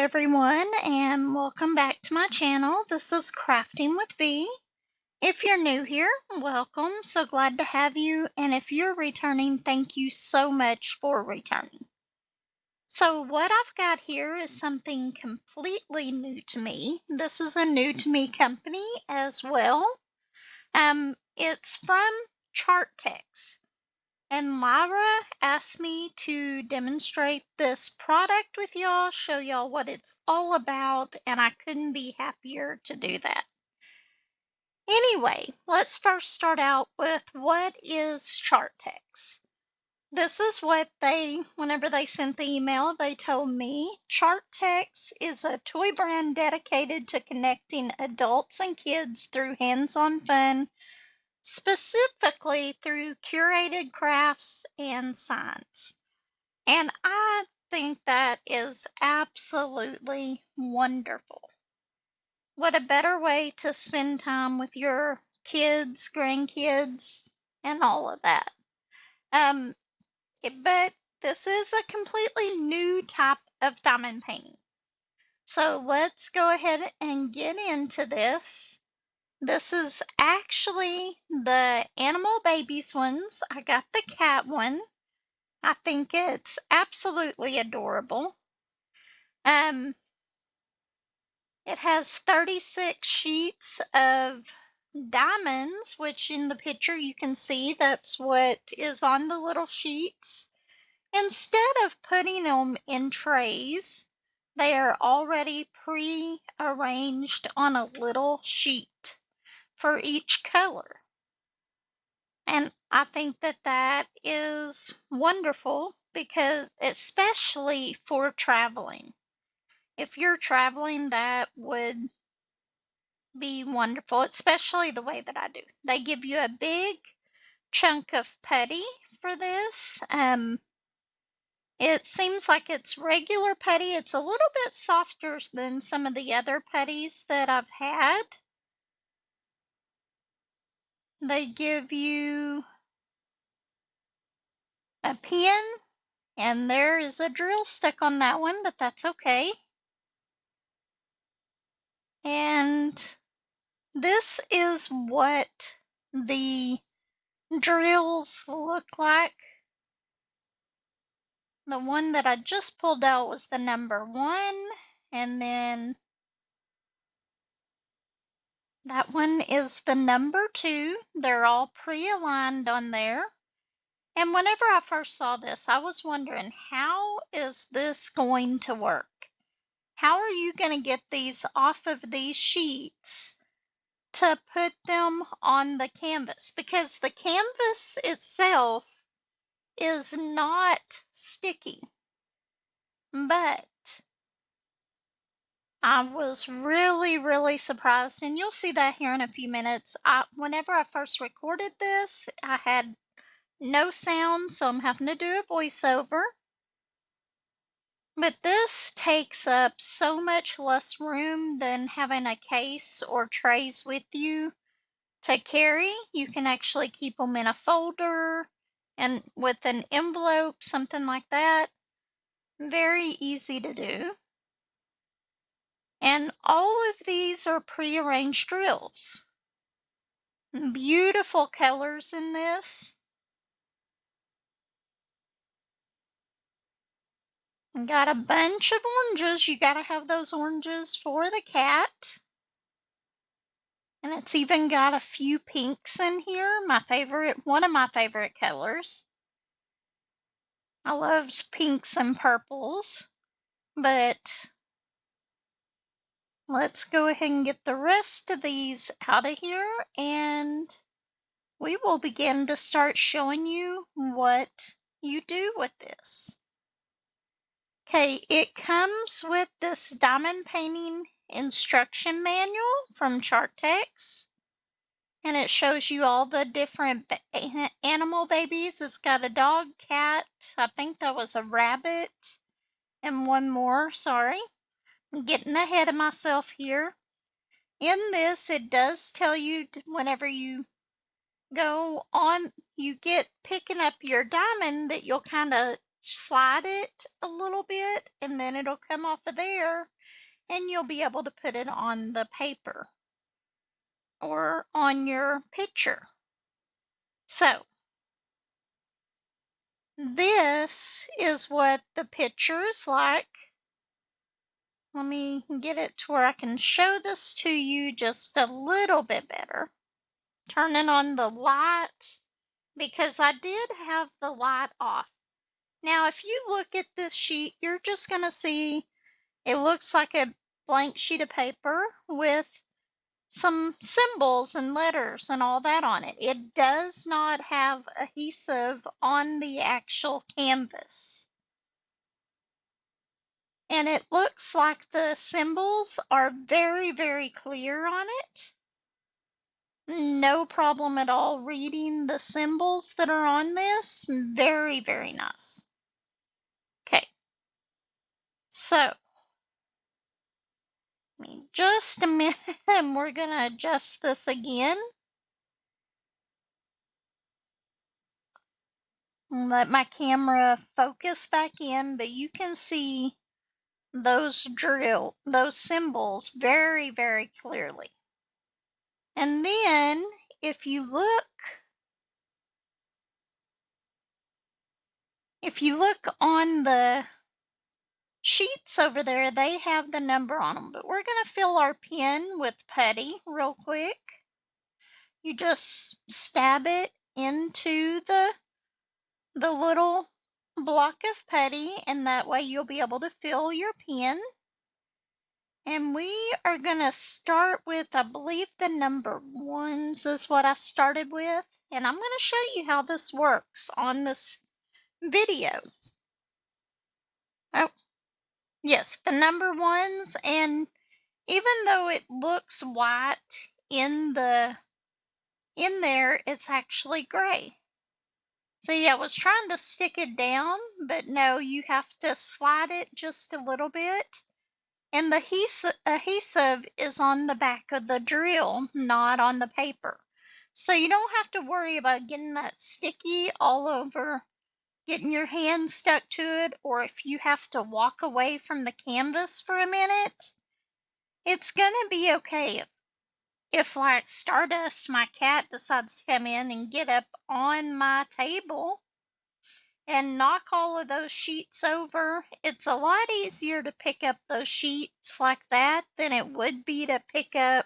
everyone, and welcome back to my channel. This is Crafting with V. If you're new here, welcome. So glad to have you. And if you're returning, thank you so much for returning. So what I've got here is something completely new to me. This is a new to me company as well. It's from CHARTEKS. And Lyra asked me to demonstrate this product with y'all, show y'all what it's all about, and I couldn't be happier to do that. Anyway, let's first start out with what is CHARTEKS. This is what whenever they sent the email, they told me CHARTEKS is a toy brand dedicated to connecting adults and kids through hands-on fun, specifically through curated crafts and science. And I think that is absolutely wonderful. What a better way to spend time with your kids, grandkids, and all of that. But this is a completely new type of diamond painting. So let's go ahead and get into this. This is actually the animal babies ones. I got the cat one. I think it's absolutely adorable. It has 36 sheets of diamonds, which in the picture you can see that's what is on the little sheets. Instead of putting them in trays, they are already pre-arranged on a little sheet for each color. And I think that that is wonderful because especially for traveling. If you're traveling, that would be wonderful, especially the way that I do. They give you a big chunk of putty for this. It seems like it's regular putty. It's a little bit softer than some of the other putties that I've had. They give you a pen, and there is a drill stuck on that one, but that's okay. And this is what the drills look like. The one that I just pulled out was the number 1, and then that one is the number 2. They're all pre-aligned on there. And whenever I first saw this, I was wondering, how is this going to work? How are you going to get these off of these sheets to put them on the canvas? Because the canvas itself is not sticky. But I was really, really surprised, and you'll see that here in a few minutes. Whenever I first recorded this, I had no sound, so I'm having to do a voiceover. But this takes up so much less room than having a case or trays with you to carry. You can actually keep them in a folder and with an envelope, something like that. Very easy to do. And all of these are pre-arranged drills. Beautiful colors in this. Got a bunch of oranges. You gotta have those oranges for the cat. And it's even got a few pinks in here. One of my favorite colors. I love pinks and purples. But let's go ahead and get the rest of these out of here, and we will begin to start showing you what you do with this. Okay, it comes with this diamond painting instruction manual from CHARTEKS, and it shows you all the different animal babies. It's got a dog, cat, I think that was a rabbit, and one more, sorry. I'm getting ahead of myself here. In this, it does tell you whenever you go on, you get picking up your diamond that you'll kind of slide it a little bit and then it'll come off of there and you'll be able to put it on the paper or on your picture. So this is what the picture is like. Let me get it to where I can show this to you just a little bit better. Turning on the light, because I did have the light off. Now, if you look at this sheet, you're just going to see it looks like a blank sheet of paper with some symbols and letters and all that on it. It does not have adhesive on the actual canvas. And it looks like the symbols are very, very clear on it. No problem at all reading the symbols that are on this. Very, very nice. Okay, so just a minute and we're going to adjust this again. Let my camera focus back in, but you can see those symbols very, very clearly. And then if you look on the sheets over there, they have the number on them, but we're going to fill our pen with putty real quick. You just stab it into the little block of putty, and that way you'll be able to fill your pen. And we are going to start with, I believe the number 1s is what I started with. And I'm going to show you how this works on this video. Oh, yes, the number 1s. And even though it looks white in there, it's actually gray. See, I was trying to stick it down, but no, you have to slide it just a little bit. And the adhesive is on the back of the drill, not on the paper. So you don't have to worry about getting that sticky all over, getting your hand stuck to it, or if you have to walk away from the canvas for a minute. It's going to be okay. If, like Stardust, my cat, decides to come in and get up on my table and knock all of those sheets over, it's a lot easier to pick up those sheets like that than it would be to pick up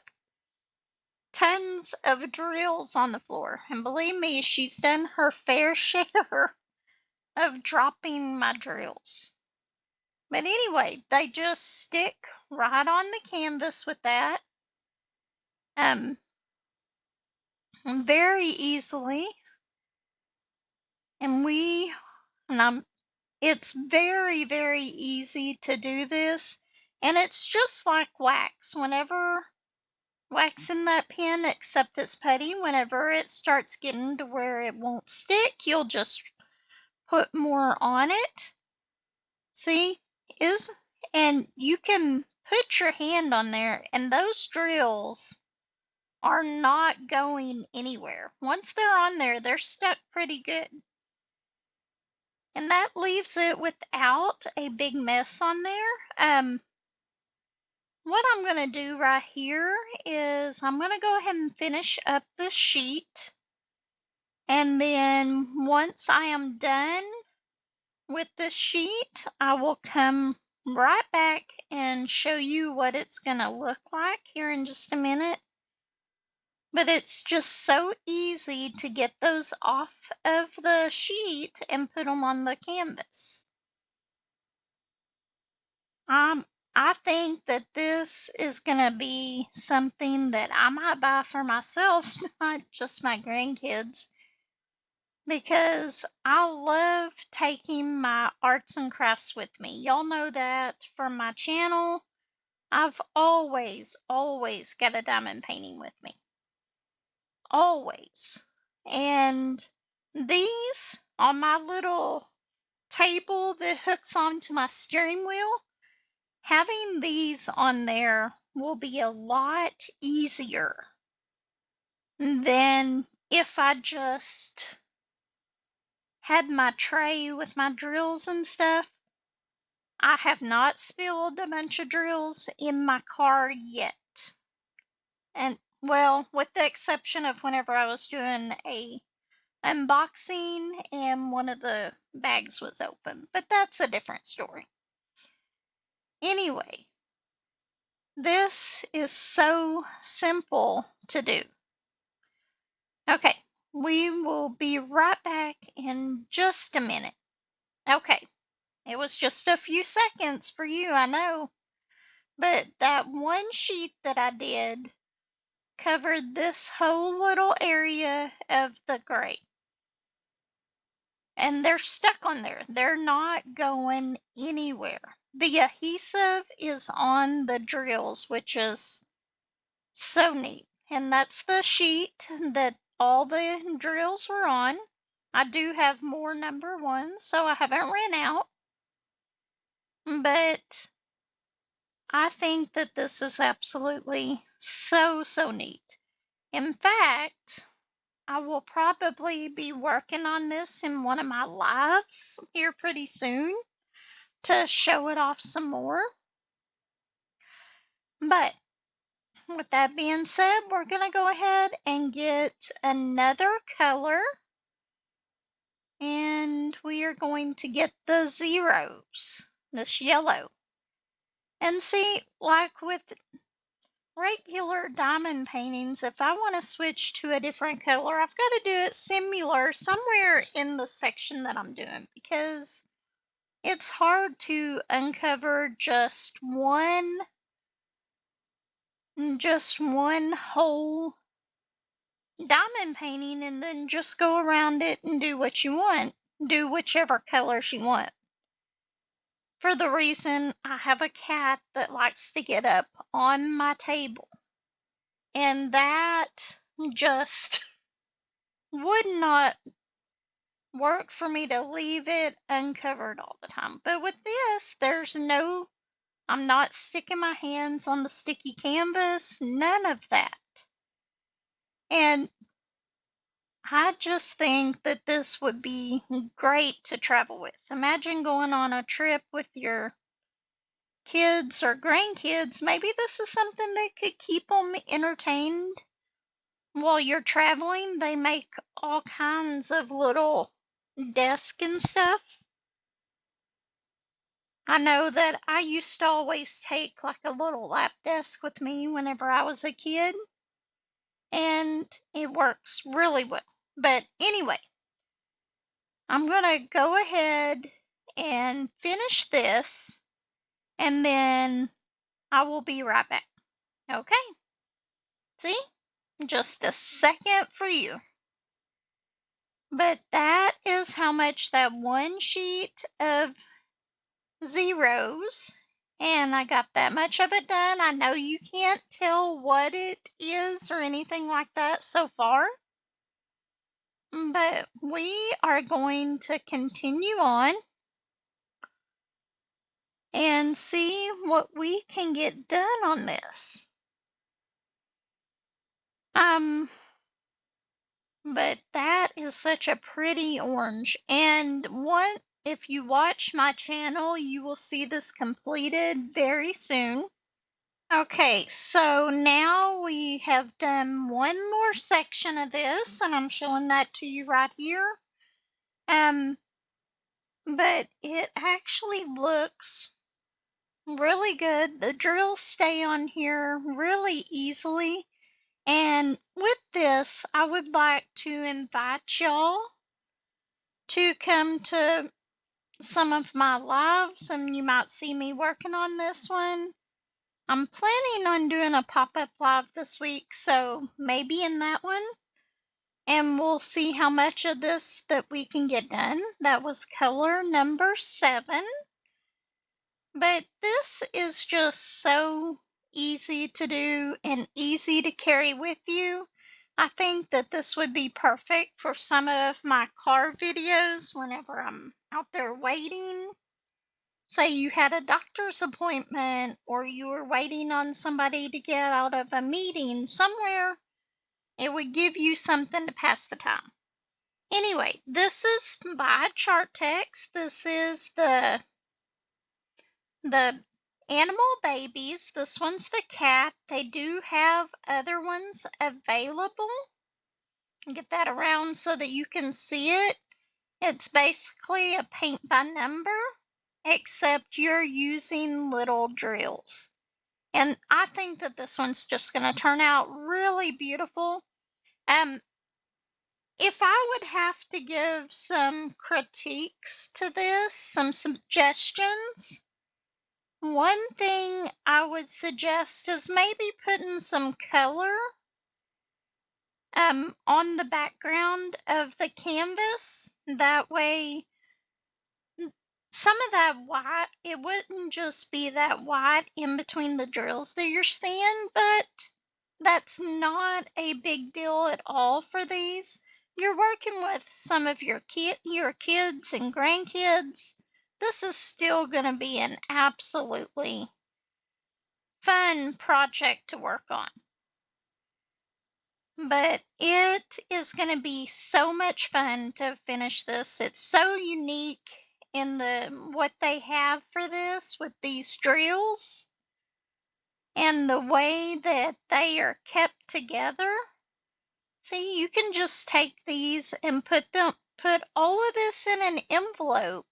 tons of drills on the floor. And believe me, she's done her fair share of dropping my drills. But anyway, they just stick right on the canvas with that. Very easily. It's very, very easy to do this. And it's just like wax. Whenever wax in that pen, except it's putty, whenever it starts getting to where it won't stick, you'll just put more on it. See? And you can put your hand on there, and those drills are not going anywhere. Once they're on there, they're stuck pretty good. And that leaves it without a big mess on there. What I'm going to do right here is I'm going to go ahead and finish up this sheet. And then once I am done with this sheet, I will come right back and show you what it's going to look like here in just a minute. But it's just so easy to get those off of the sheet and put them on the canvas. I think that this is going to be something that I might buy for myself, not just my grandkids, because I love taking my arts and crafts with me. Y'all know that from my channel, I've always, always got a diamond painting with me. Always. And these on my little table that hooks onto my steering wheel, having these on there will be a lot easier than if I just had my tray with my drills and stuff. I have not spilled a bunch of drills in my car yet. And, well, with the exception of whenever I was doing a unboxing and one of the bags was open, but that's a different story. Anyway, this is so simple to do. Okay, we will be right back in just a minute. Okay, it was just a few seconds for you, I know, but that one sheet that I did covered this whole little area of the gray. And they're stuck on there. They're not going anywhere. The adhesive is on the drills, which is so neat. And that's the sheet that all the drills were on. I do have more number ones, so I haven't ran out. But I think that this is absolutely so, so neat. In fact, I will probably be working on this in one of my lives here pretty soon to show it off some more. But with that being said, we're going to go ahead and get another color. And we are going to get the zeros, this yellow. And see, like with regular diamond paintings, if I want to switch to a different color, I've got to do it similar somewhere in the section that I'm doing, because it's hard to uncover just one whole diamond painting and then just go around it and do what you want. Do whichever colors you want. For the reason I have a cat that likes to get up on my table. And that just would not work for me to leave it uncovered all the time. But with this, I'm not sticking my hands on the sticky canvas, none of that. And I just think that this would be great to travel with. Imagine going on a trip with your kids or grandkids. Maybe this is something that could keep them entertained while you're traveling. They make all kinds of little desks and stuff. I know that I used to always take like a little lap desk with me whenever I was a kid, and it works really well. But anyway, I'm going to go ahead and finish this, and then I will be right back. Okay? See? Just a second for you. But that is how much that one sheet of zeros, and I got that much of it done. I know you can't tell what it is or anything like that so far, but we are going to continue on and see what we can get done on this. But that is such a pretty orange. And if you watch my channel, you will see this completed very soon. Okay, so now we have done one more section of this, and I'm showing that to you right here. But it actually looks really good. The drills stay on here really easily. And with this, I would like to invite y'all to come to some of my lives, and you might see me working on this one. I'm planning on doing a pop-up live this week, so maybe in that one. And we'll see how much of this that we can get done. That was color number 7. But this is just so easy to do and easy to carry with you. I think that this would be perfect for some of my car videos whenever I'm out there waiting. Say you had a doctor's appointment or you were waiting on somebody to get out of a meeting somewhere, it would give you something to pass the time. Anyway, this is by CHARTEKS. This is the the animal babies. This one's the cat. They do have other ones available. Get that around so that you can see it. It's basically a paint by number, except you're using little drills. And I think that this one's just going to turn out really beautiful. If I would have to give some critiques to this, some suggestions, one thing I would suggest is maybe putting some color on the background of the canvas. That way some of that white, it wouldn't just be that white in between the drills that you're seeing, but that's not a big deal at all for these. You're working with some of your kids and grandkids. This is still going to be an absolutely fun project to work on. But it is going to be so much fun to finish this. It's so unique in what they have for this with these drills and the way that they are kept together. See, you can just take these and put all of this in an envelope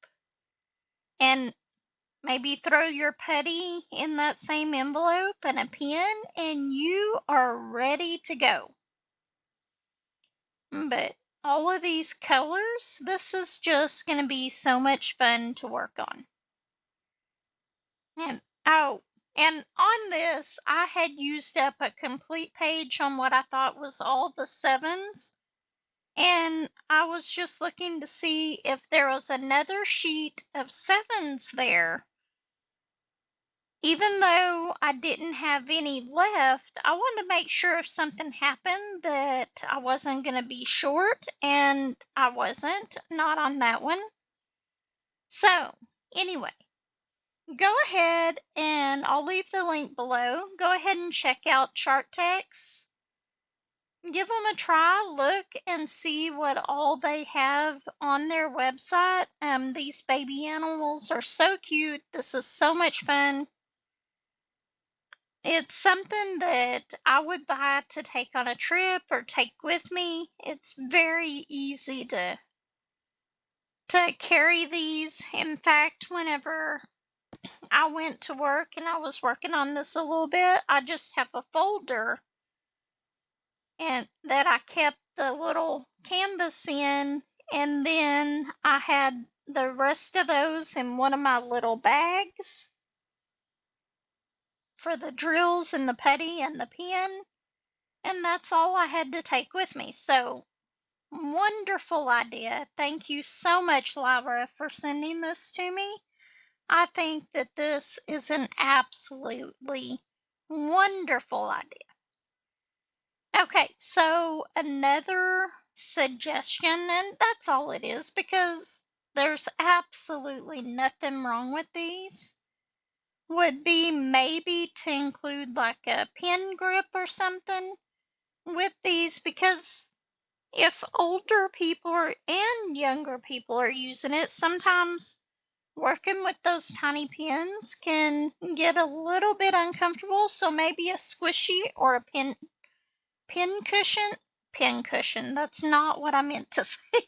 and maybe throw your putty in that same envelope and a pen, and you are ready to go. But all of these colors, this is just going to be so much fun to work on. And oh, and on this, I had used up a complete page on what I thought was all the sevens. And I was just looking to see if there was another sheet of sevens there. Even though I didn't have any left, I wanted to make sure if something happened that I wasn't going to be short, and I wasn't, not on that one. So, anyway, go ahead and I'll leave the link below. Go ahead and check out CHARTEKS. Give them a try, look and see what all they have on their website. These baby animals are so cute. This is so much fun. It's something that I would buy to take on a trip or take with me. It's very easy to carry these. In fact, whenever I went to work and I was working on this a little bit, I just have a folder and that I kept the little canvas in, and then I had the rest of those in one of my little bags for the drills and the putty and the pen. And that's all I had to take with me. So, wonderful idea. Thank you so much, Lyra, for sending this to me. I think that this is an absolutely wonderful idea. Okay, so another suggestion, and that's all it is because there's absolutely nothing wrong with these, would be maybe to include like a pen grip or something with these, because if older people and younger people are using it, sometimes working with those tiny pens can get a little bit uncomfortable. So maybe a squishy or a pen cushion, that's not what I meant to say.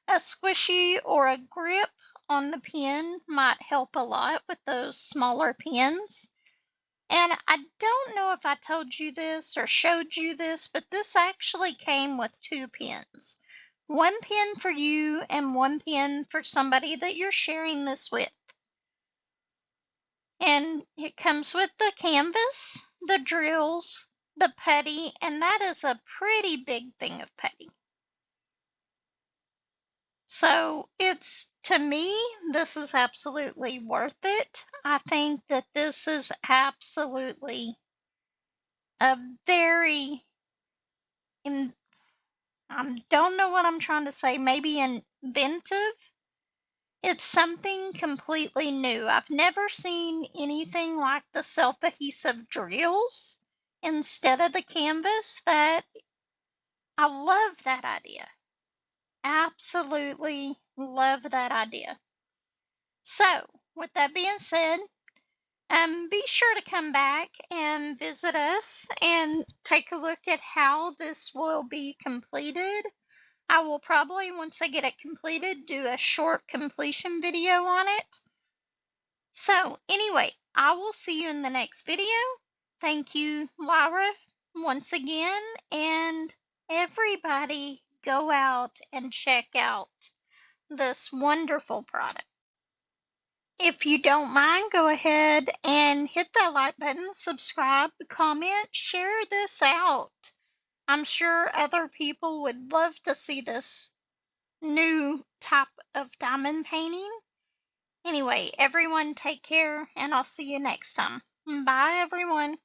A squishy or a grip on the pen might help a lot with those smaller pens. And I don't know if I told you this or showed you this, but this actually came with two pens. One pen for you and one pen for somebody that you're sharing this with. And it comes with the canvas, the drills, the putty, and that is a pretty big thing of putty. So to me, this is absolutely worth it. I think that this is absolutely a very, I don't know what I'm trying to say, maybe inventive. It's something completely new. I've never seen anything like the self-adhesive drills instead of the canvas. I love that idea. Absolutely love that idea. So, with that being said, be sure to come back and visit us and take a look at how this will be completed. I will probably, once I get it completed, do a short completion video on it. So anyway, I will see you in the next video. Thank you, Lyra, once again, and everybody go out and check out this wonderful product. If you don't mind, go ahead and hit that like button, subscribe, comment, share this out. I'm sure other people would love to see this new type of diamond painting. Anyway, everyone take care, and I'll see you next time. Bye, everyone.